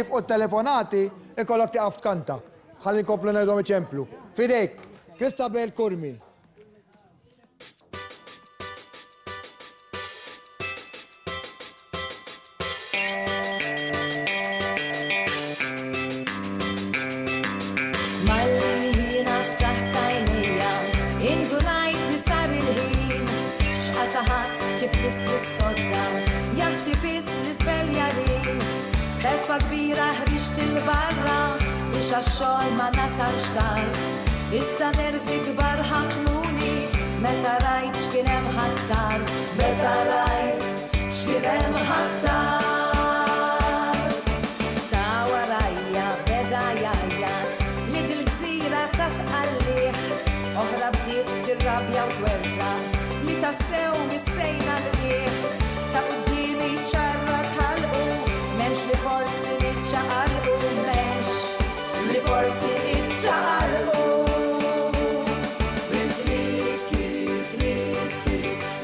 u telefonati ikollok tiqaf tkanta. Ħalli nkomplu ngħidhom eċemplu. Fidejk, Kristabel Kurmi. Kbira ħriġt il-barra biex għax-xogħol ma nasalx tard. Issa nervi kbar ħaknuni meta rajt x'kien hemm ħattart. Meta rajt x'kien hemm ħattart. Ta' warajja beda jajjat li dil-gżira ta' tqallih. Oħra bdiet tirrabja u twerza li tassew mis-sejna l-qiegħ. Ta' qudiemi ċarra tħallqu memx li forsi niċċaqalqu, memx li forsi niċċaqalqu. Bitliki, tliki,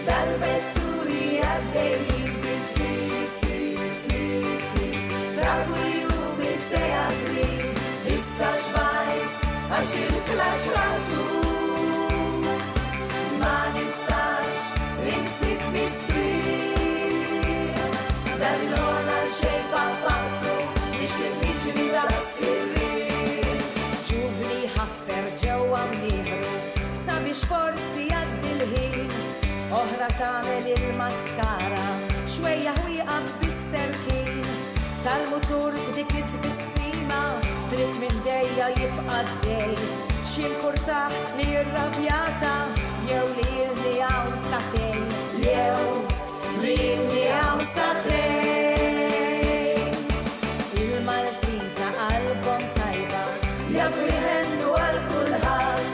dal-vetturi għaddejjin. Bitliki, tliki, dal-kuljum it-teatri. Issa xbajt għax il-klax ratu. Ma nistax insib mistri. Dal-lona xej papatu, nix li niġri da' sirri. Ġuvni ħaffer ġewwa mnieħru, sabiex forsi jaddi l-ħin. Oħra tagħmel il-maskara, xwejja ħwieqaf bis-serkin. Tal-mutur b'dik id-bissima, dritt minn dejja jibqa' dej. Xi mkurtaħ li irrabjata, jew li ilni hawn satej. Jew li ilni hawn satej. Il-Maltin ta' album tajba jafu jħennu għal kulħadd.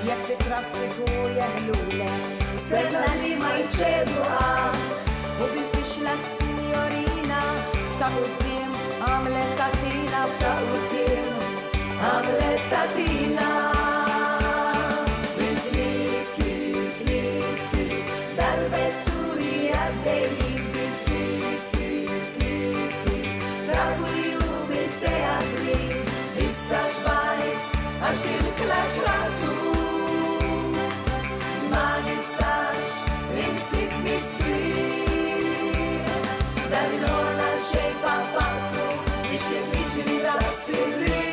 Jekk fi traffiku jeħlulek, senna li ma jċedu qatt. U bil-fixla s-sinjorina f'ta' quddiem għamlet tatina, f'ta' quddiem għamlet tatina. Bitliki, tliki, dal-vetturi għaddejjin. Bitliki, tliki, ta' kuljum it-teatri. Issa xbajt għax il-klax ratu. Ma nistax insib mistri. Dal-lona xej papatu, nix li niġri da' sirri.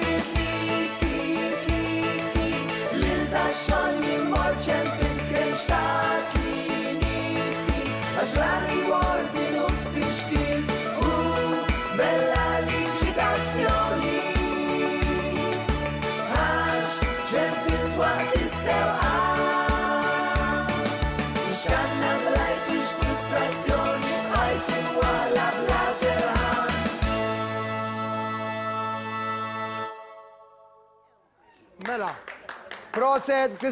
Bitliki, tliki, l-ilda xogħol jimmor ċempit krejx ta' kliniki. Għax rari wordin u tfixkil u bella licitazzjoni. Għax ċempit waqt is-sewqa. X'kanna blajt ix frustrazzjoni bħajt imwala bla serħan. Mela, proset